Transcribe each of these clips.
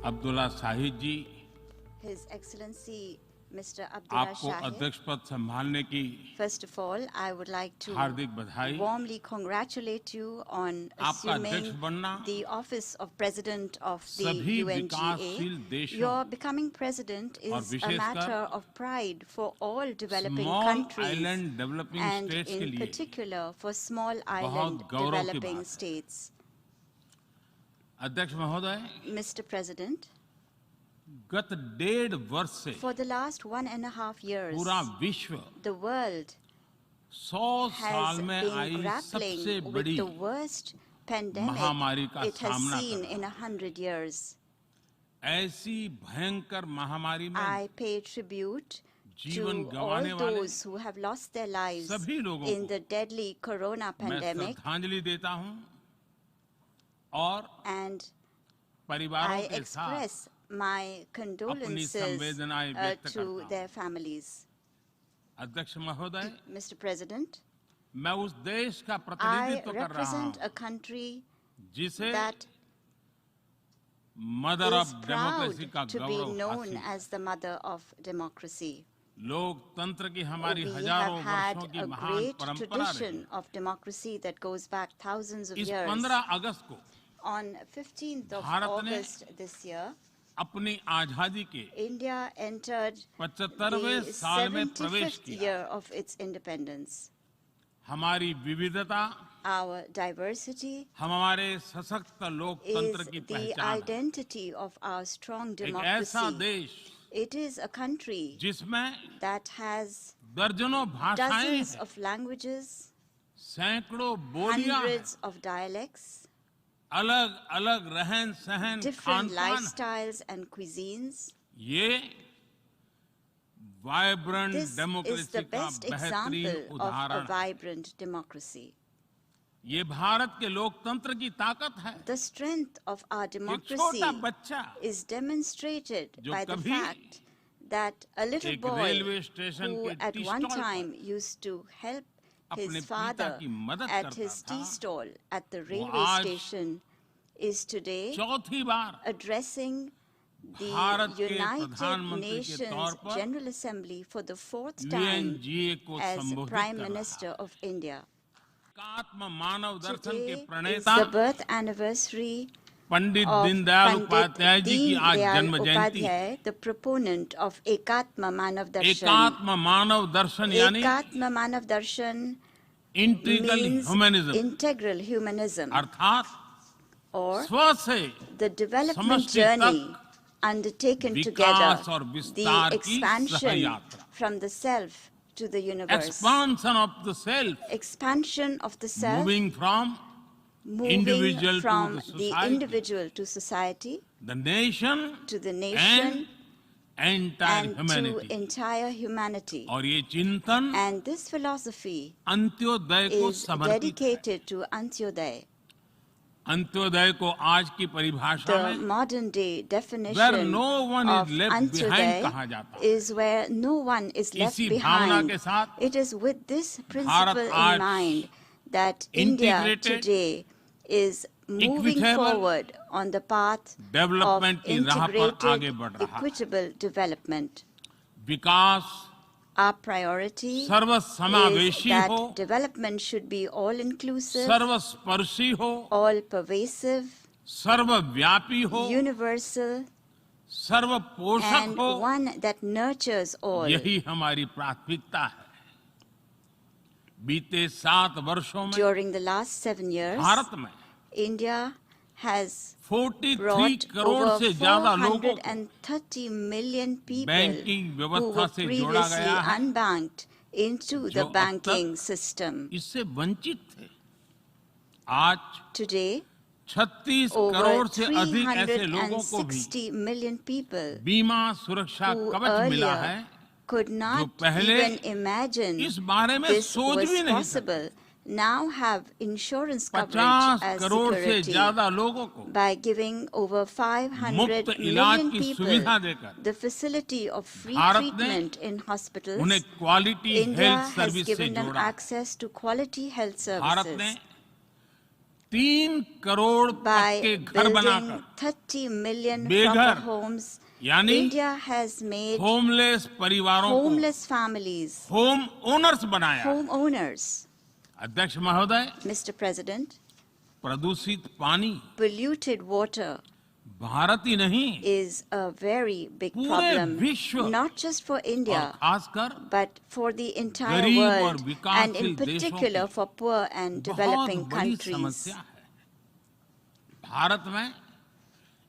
अब्दुल्ला शाहिद जी, His Excellency Mr. Abdullah आपको Shahid. अध्यक्ष पद संभालने की First of all, I would like to हार्दिक बधाई। warmly congratulate you on आपका अध्यक्ष assuming बनना the office of President of the सभी UNGA. विकासशील देशों Your becoming president और is a विशेषकर matter of pride for all developing small countries island developing and states के in लिए particular for small island गौरव की developing बात है। states. अध्यक्ष महोदय, Mr. President, गत 1.5 वर्ष से for the last 1.5 years, पूरा विश्व the world 100 साल has में been आई grappling सबसे with बड़ी the worst pandemic महामारी का it has सामना seen कर in 100 years. ऐसी भयंकर महामारी में I pay tribute जीवन to all गंवाने वाले those who have lost their lives सभी लोगों in को the deadly corona मैं pandemic, श्रद्धांजलि देता हूं और and परिवारों I के साथ express my condolences संवेदनाएं व्यक्त to करता their families. अध्यक्ष महोदय, Mr. President, मैं उस देश का I प्रतिनिधित्व कर रहा represent हूं a country जिसे that mother of is proud democracy का to be गौरव known हासिल। as the mother of democracy. लोकतंत्र की हमारी We हजारों have had वर्षों की a महान great परंपरा रही। tradition of democracy that goes back thousands of इस years. 15 अगस्त को On 15th of भारत ने August this year, अपनी आजादी के India entered 75वें the साल में प्रवेश 75th किया। year of its independence. हमारी विविधता Our diversity हमारे सशक्त लोकतंत्र is की the पहचान है। identity of our strong एक ऐसा democracy. देश It is a country जिसमें that has दर्जनों भाषाएं dozens हैं, of languages, सैकड़ों बोलियां हैं, hundreds of dialects, अलग अलग रहन सहन different खान पान। lifestyles and cuisines. ये vibrant This is democracy the का best बेहतरीन example of a उदाहरण है। vibrant democracy. ये भारत के लोकतंत्र की ताकत है। The strength of our एक democracy छोटा बच्चा is demonstrated जो by the कभी fact that a little एक boy रेलवे स्टेशन who के at टी one स्टॉल पर time used to help अपने his पिता father की मदद at करता his tea था, stall at the railway आज station is today चौथी बार addressing भारत the के United प्रधानमंत्री के Nations तौर पर General Assembly for the fourth time UNGA को as संबोधित Prime कर रहा Minister of India. एकात्म मानव दर्शन के Today is प्रणेता the birth anniversary Pandit of Deendayal Pandit Upadhyay ji की आज Deen जन्म Dayal जयंती है। Upadhyay, the proponent of Ekatma Manav Darshan. एकात्म मानव दर्शन यानी Ekatma Manav Darshan integral means humanism integral humanism, अर्थात or स्व से the development समष्टि journey तक undertaken विकास together, और the विस्तार की expansion सहयात्रा। from the self to the universe, expansion of the self, expansion of the self, moving from moving individual to from the the society, individual to society, the nation to the and nation, entire and humanity. to entire humanity. और ये चिंतन And this philosophy Antyodaya को is समर्पित है। dedicated to Antyodaya. Antyodaya को आज की परिभाषा The में modern day where definition no one of is left behind कहा Antyodaya जाता है। is where no one is left इसी भावना behind. के साथ It is with this principle आज in mind that India integrated, today is moving equitable forward on the path of development की राह पर आगे integrated, बढ़ रहा है। equitable development. Vikas Our priority is सर्वसमावेशी that हो, development should be all-inclusive, सर्वस्पर्शी हो, all-pervasive, सर्वव्यापी हो, universal, सर्वपोषक and हो। one that nurtures all. यही हमारी प्राथमिकता है। बीते 7 वर्षों में During the last 7 years, Bharat में India has 43 brought crore over से ज्यादा लोगों को 430 million people बैंकिंग who व्यवस्था were से जोड़ा previously गया है, unbanked into जो the अब banking तक system. इससे वंचित थे। आज Today, 36 over करोड़ से अधिक ऐसे लोगों को भी 360 million people बीमा सुरक्षा who कवच मिला है, earlier could not पहले even imagine इस बारे में this सोच was भी नहीं possible, now have insurance coverage 50 as crore से security ज्यादा लोगों को by giving over 500 मुफ्त इलाज million की people सुविधा देकर the facility of free Bharat ने treatment in hospitals. उन्हें quality India health has service से given them जोड़ा। access to quality health Bharat ने services. 3 करोड़ By पक्के घर building बनाकर 30 million बेघर, proper homes, यानी India has made होमलेस परिवारों को homeless families होम ओनर्स बनाया। homeowners. अध्यक्ष महोदय, Mr. President, प्रदूषित पानी polluted water भारत ही नहीं is a very big पूरे problem, विश्व not just for और India, खासकर but for the entire गरीब और world, and विकासशील in देशों particular की for poor and बहुत developing बड़ी countries. समस्या है। भारत में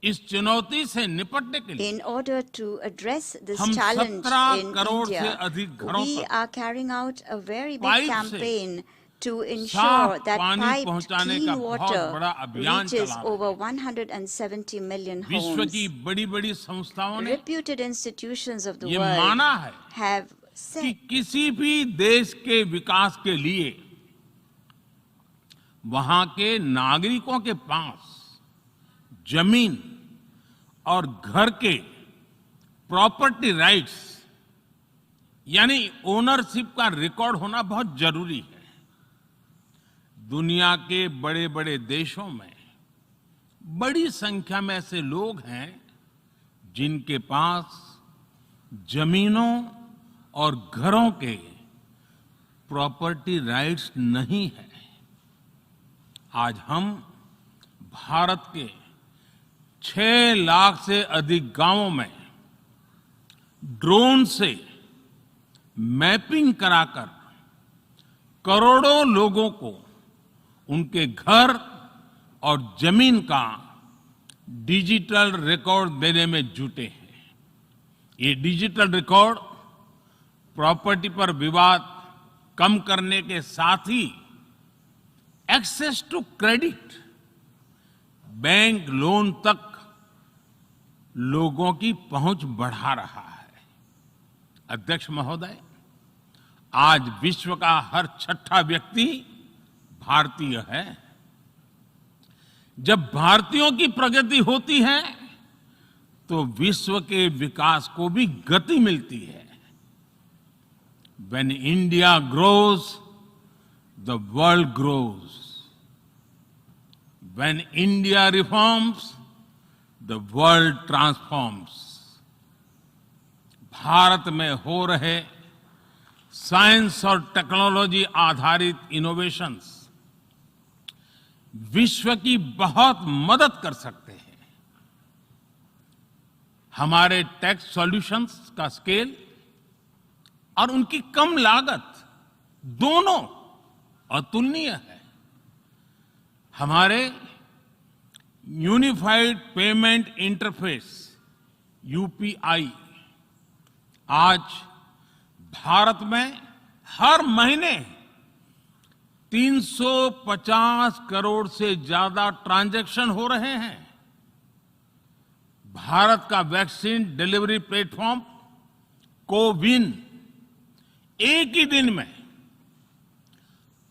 इस चुनौती से निपटने के लिए In order to address this हम challenge 17 in करोड़ से India, अधिक घरों we तक are carrying out a very big pipe से campaign to ensure साफ that पानी piped पहुंचाने का clean बहुत water बड़ा अभियान reaches चला रहे हैं। over 170 million विश्व homes. की बड़ी-बड़ी संस्थाओं ने Reputed institutions of the ये world माना है have कि said किसी भी देश के विकास के लिए वहां के नागरिकों के पास जमीन और घर के प्रॉपर्टी राइट्स यानी ओनरशिप का रिकॉर्ड होना बहुत जरूरी है। दुनिया के बड़े-बड़े देशों में बड़ी संख्या में ऐसे लोग हैं जिनके पास जमीनों और घरों के प्रॉपर्टी राइट्स नहीं है। आज हम भारत के 6 लाख से अधिक गांवों में ड्रोन से मैपिंग कराकर करोड़ों लोगों को उनके घर और जमीन का डिजिटल रिकॉर्ड देने में जुटे हैं। ये डिजिटल रिकॉर्ड प्रॉपर्टी पर विवाद कम करने के साथ ही access to credit, bank loan तक लोगों की पहुंच बढ़ा रहा है। अध्यक्ष महोदय, आज विश्व का हर 6ठा व्यक्ति भारतीय है। जब भारतीयों की प्रगति होती है तो विश्व के विकास को भी गति मिलती है। When India grows, the world grows. When India reforms, the world transforms. Bharat में हो रहे साइंस और टेक्नोलॉजी आधारित इनोवेशंस विश्व की बहुत मदद कर सकते हैं। हमारे टेक सॉल्यूशंस का स्केल और उनकी कम लागत दोनों अतुलनीय है। हमारे यूनिफाइड पेमेंट इंटरफेस यूपीआई आज भारत में हर महीने 350 करोड़ से ज्यादा ट्रांजैक्शन हो रहे हैं। भारत का वैक्सीन डिलीवरी प्लेटफॉर्म कोविन एक ही दिन में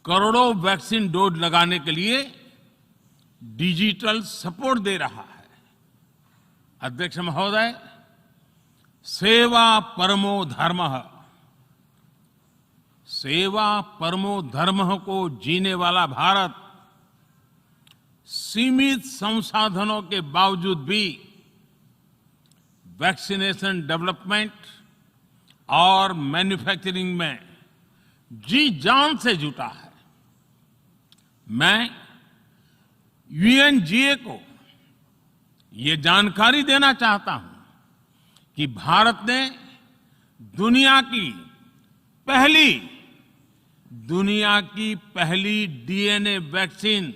करोड़ों वैक्सीन डोज लगाने के लिए डिजिटल सपोर्ट दे रहा है। अध्यक्ष महोदय, सेवा परमो धर्मः, सेवा परमो धर्मः को जीने वाला भारत सीमित संसाधनों के बावजूद भी वैक्सीनेशन डेवलपमेंट और मैन्युफैक्चरिंग में जी जान से जुटा है। मैं यूएनजीए को ये जानकारी देना चाहता हूं कि भारत ने दुनिया की पहली डीएनए वैक्सीन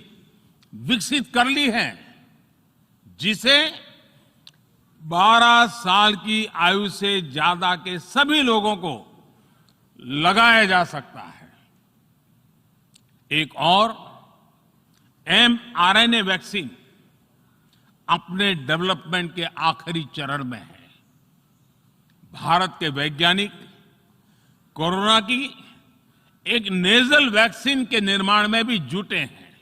विकसित कर ली है, जिसे 12 साल की आयु से ज्यादा के सभी लोगों को लगाया जा सकता है। एक और mRNA वैक्सीन अपने डेवलपमेंट के आखिरी चरण में है। भारत के वैज्ञानिक कोरोना की एक नेजल वैक्सीन के निर्माण में भी जुटे हैं।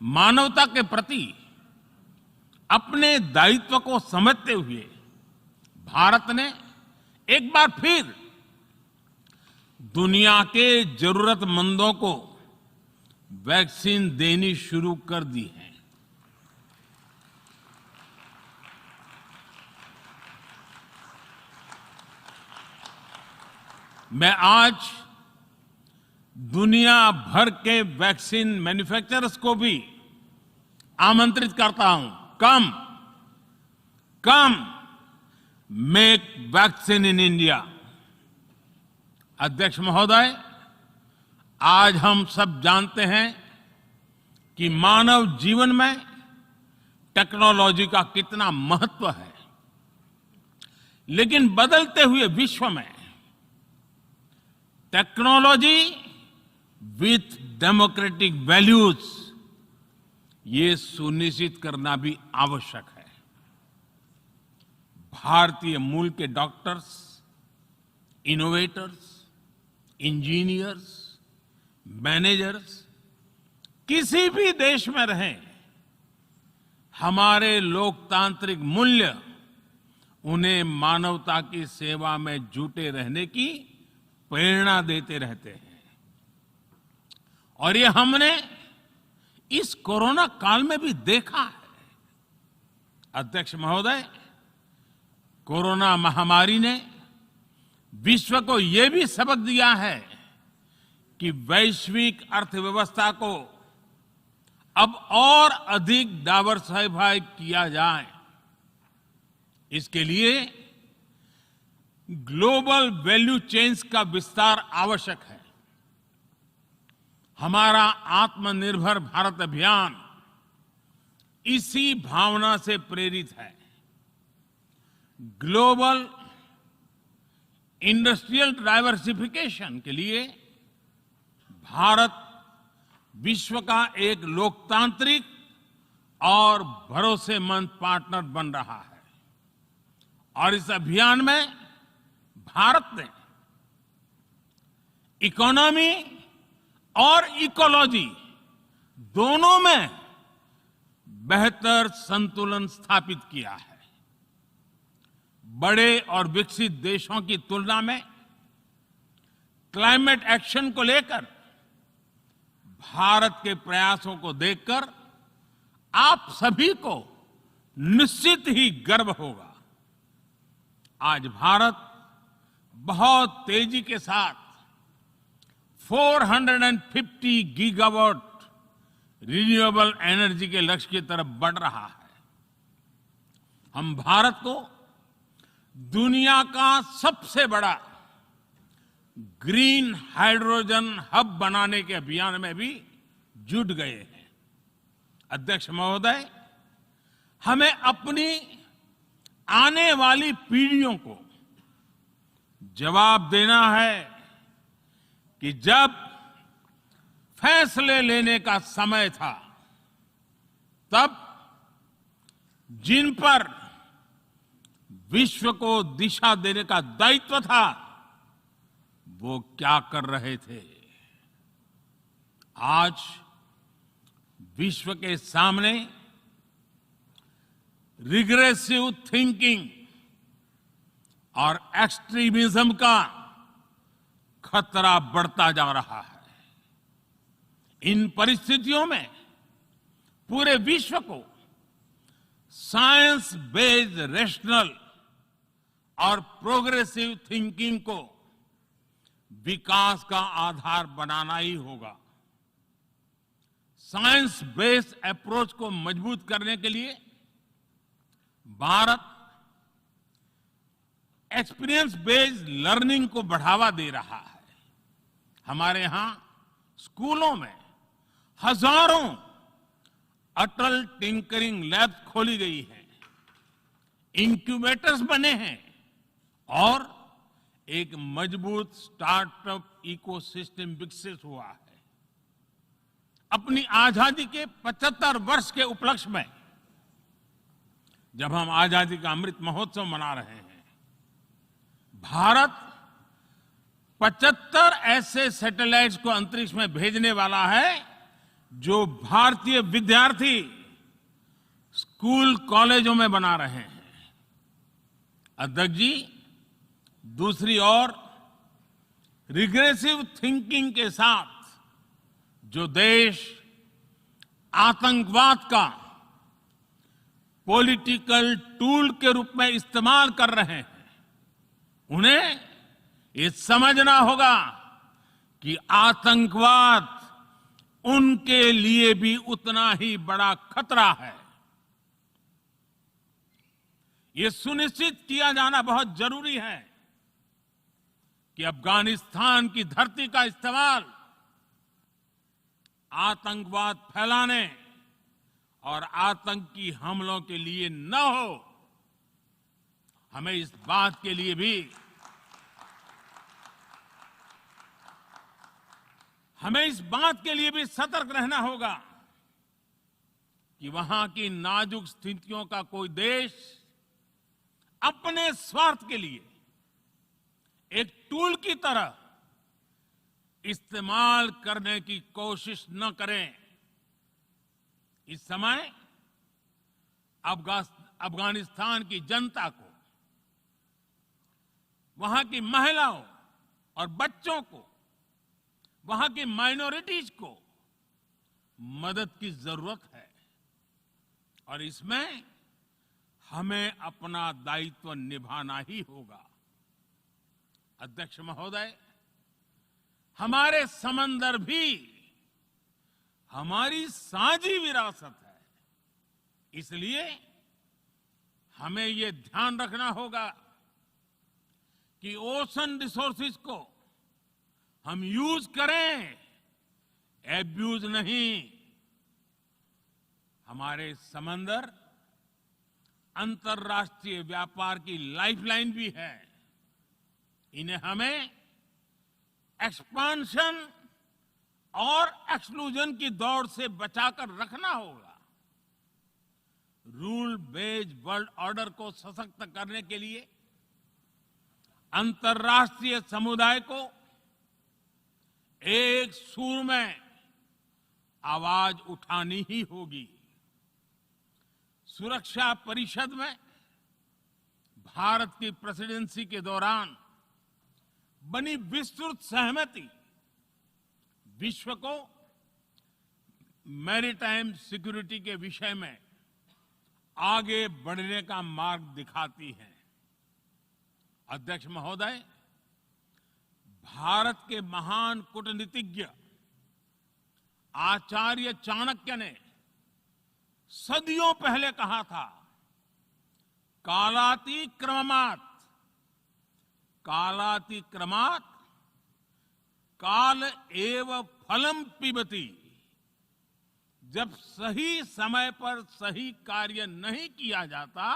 मानवता के प्रति अपने दायित्व को समझते हुए भारत ने एक बार फिर दुनिया के जरूरतमंदों को वैक्सीन देनी शुरू कर दी है। मैं आज दुनिया भर के वैक्सीन मैन्युफैक्चरर्स को भी आमंत्रित करता हूं, कम मेक वैक्सीन इन इंडिया। अध्यक्ष महोदय, आज हम सब जानते हैं कि मानव जीवन में टेक्नोलॉजी का कितना महत्व है, लेकिन बदलते हुए विश्व में टेक्नोलॉजी विथ डेमोक्रेटिक वैल्यूज, ये सुनिश्चित करना भी आवश्यक है। भारतीय मूल के डॉक्टर्स, इनोवेटर्स, इंजीनियर्स, मैनेजर्स किसी भी देश में रहें, हमारे लोकतांत्रिक मूल्य उन्हें मानवता की सेवा में जुटे रहने की प्रेरणा देते रहते हैं। और ये हमने इस कोरोना काल में भी देखा है। अध्यक्ष महोदय, कोरोना महामारी ने विश्व को ये भी सबक दिया है कि वैश्विक अर्थव्यवस्था को अब और अधिक डाइवर्सिफाई किया जाए। इसके लिए ग्लोबल वैल्यू चेन्स का विस्तार आवश्यक है। हमारा आत्मनिर्भर भारत अभियान इसी भावना से प्रेरित है। ग्लोबल इंडस्ट्रियल डाइवर्सिफिकेशन के लिए भारत विश्व का एक लोकतांत्रिक और भरोसेमंद पार्टनर बन रहा है। और इस अभियान में भारत ने इकोनॉमी और इकोलॉजी दोनों में बेहतर संतुलन स्थापित किया है। बड़े और विकसित देशों की तुलना में क्लाइमेट एक्शन को लेकर भारत के प्रयासों को देखकर आप सभी को निश्चित ही गर्व होगा। आज भारत बहुत तेजी के साथ 450 गीगावाट रिन्यूएबल एनर्जी के लक्ष्य की तरफ बढ़ रहा है। हम भारत को दुनिया का सबसे बड़ा ग्रीन हाइड्रोजन हब बनाने के अभियान में भी जुट गए हैं। अध्यक्ष महोदय, हमें अपनी आने वाली पीढ़ियों को जवाब देना है कि जब फैसले लेने का समय था, तब जिन पर विश्व को दिशा देने का दायित्व था, वो क्या कर रहे थे। आज विश्व के सामने रिग्रेसिव थिंकिंग और एक्सट्रीमिज्म का खतरा बढ़ता जा रहा है। इन परिस्थितियों में पूरे विश्व को साइंस बेस्ड रैशनल और प्रोग्रेसिव थिंकिंग को विकास का आधार बनाना ही होगा। साइंस बेस्ड अप्रोच को मजबूत करने के लिए भारत एक्सपीरियंस बेस्ड लर्निंग को बढ़ावा दे रहा है। हमारे यहां स्कूलों में हजारों अटल टिंकरिंग लैब्स खोली गई हैं, इंक्यूबेटर्स बने हैं और एक मजबूत स्टार्टअप इकोसिस्टम विकसित हुआ है। अपनी आजादी के 75 वर्ष के उपलक्ष्य में जब हम आजादी का अमृत महोत्सव मना रहे हैं, भारत 75 ऐसे सैटेलाइट्स को अंतरिक्ष में भेजने वाला है जो भारतीय विद्यार्थी स्कूल कॉलेजों में बना रहे हैं। अध्यक्ष जी, दूसरी ओर रिग्रेसिव थिंकिंग के साथ जो देश आतंकवाद का पॉलिटिकल टूल के रूप में इस्तेमाल कर रहे हैं, उन्हें ये समझना होगा कि आतंकवाद उनके लिए भी उतना ही बड़ा खतरा है। ये सुनिश्चित किया जाना बहुत जरूरी है कि अफगानिस्तान की धरती का इस्तेमाल आतंकवाद फैलाने और आतंकी हमलों के लिए न हो। हमें इस बात के लिए भी सतर्क रहना होगा कि वहां की नाजुक स्थितियों का कोई देश अपने स्वार्थ के लिए एक टूल की तरह इस्तेमाल करने की कोशिश न करें। इस समय अफगानिस्तान की जनता को, वहां की महिलाओं और बच्चों को, वहां की माइनॉरिटीज को मदद की जरूरत है और इसमें हमें अपना दायित्व निभाना ही होगा। अध्यक्ष महोदय, हमारे समंदर भी हमारी साझी विरासत है, इसलिए हमें ये ध्यान रखना होगा कि ओशन रिसोर्सेज को हम यूज करें, एब्यूज नहीं। हमारे समंदर अंतर्राष्ट्रीय व्यापार की लाइफलाइन भी है। इन्हें हमें एक्सपांशन और एक्सक्लूजन की दौड़ से बचाकर रखना होगा। रूल बेस्ड वर्ल्ड ऑर्डर को सशक्त करने के लिए अंतर्राष्ट्रीय समुदाय को एक सुर में आवाज उठानी ही होगी। सुरक्षा परिषद में भारत की प्रेसिडेंसी के दौरान बनी विस्तृत सहमति विश्व को मैरीटाइम सिक्योरिटी के विषय में आगे बढ़ने का मार्ग दिखाती है। अध्यक्ष महोदय, भारत के महान कूटनीतिज्ञ आचार्य चाणक्य ने सदियों पहले कहा था, कालातिक्रमणात् काल एव फलम पिबति। जब सही समय पर सही कार्य नहीं किया जाता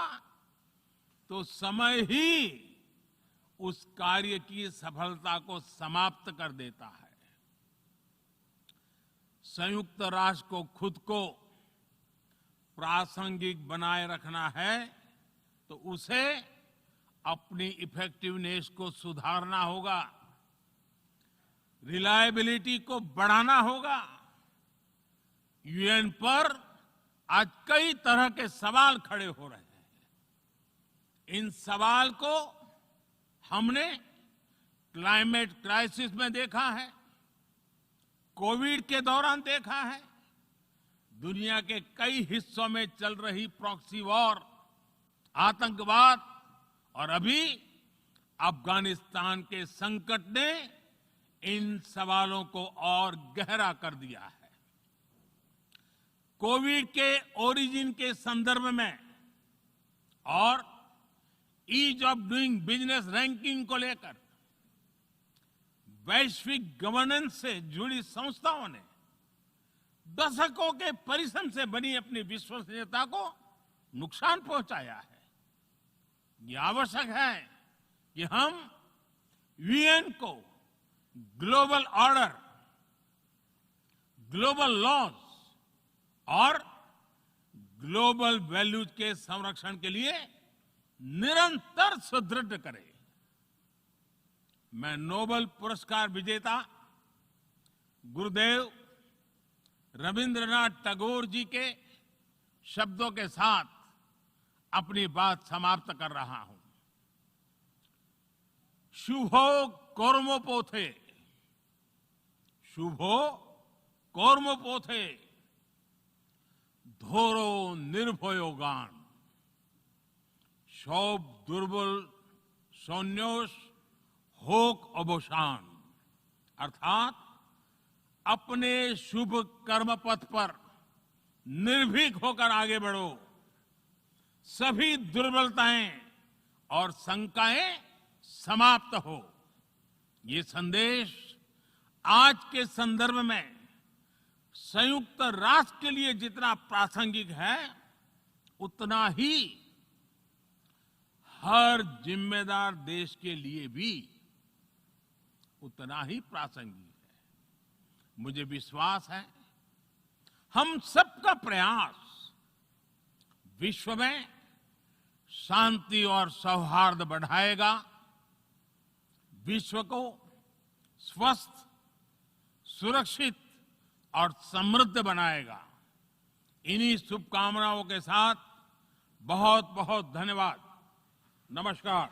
तो समय ही उस कार्य की सफलता को समाप्त कर देता है। संयुक्त राष्ट्र को खुद को प्रासंगिक बनाए रखना है तो उसे अपनी इफेक्टिवनेस को सुधारना होगा, रिलायबिलिटी को बढ़ाना होगा। यूएन पर आज कई तरह के सवाल खड़े हो रहे हैं। इन सवाल को हमने क्लाइमेट क्राइसिस में देखा है, कोविड के दौरान देखा है, दुनिया के कई हिस्सों में चल रही प्रॉक्सी वॉर, आतंकवाद और अभी अफगानिस्तान के संकट ने इन सवालों को और गहरा कर दिया है। कोविड के ओरिजिन के संदर्भ में और ease of doing business ranking को लेकर वैश्विक गवर्नेंस से जुड़ी संस्थाओं ने दशकों के परिश्रम से बनी अपनी विश्वसनीयता को नुकसान पहुंचाया है। यह आवश्यक है कि हम यूएन को ग्लोबल ऑर्डर, ग्लोबल लॉज और ग्लोबल वैल्यूज के संरक्षण के लिए निरंतर सुदृढ़ करें। मैं नोबेल पुरस्कार विजेता गुरुदेव रविंद्रनाथ टैगोर जी के शब्दों के साथ अपनी बात समाप्त कर रहा हूं। शुभो कर्मोपोथे, शुभो কর্মপথে ধরো নির্ভয় গান সব দুর্বল সন্ন্যাস होक अवसान अर्थात अपने शुभ कर्म पथ पर निर्भीक होकर आगे बढ़ो, सभी दुर्बलताएं और शंकाएं समाप्त हो। ये संदेश आज के संदर्भ में संयुक्त राष्ट्र के लिए जितना प्रासंगिक है उतना ही हर जिम्मेदार देश के लिए भी उतना ही प्रासंगिक है। मुझे विश्वास है हम सबका प्रयास विश्व में शांति और सौहार्द बढ़ाएगा, विश्व को स्वस्थ, सुरक्षित और समृद्ध बनाएगा। इन्हीं शुभकामनाओं के साथ बहुत बहुत धन्यवाद। नमस्कार।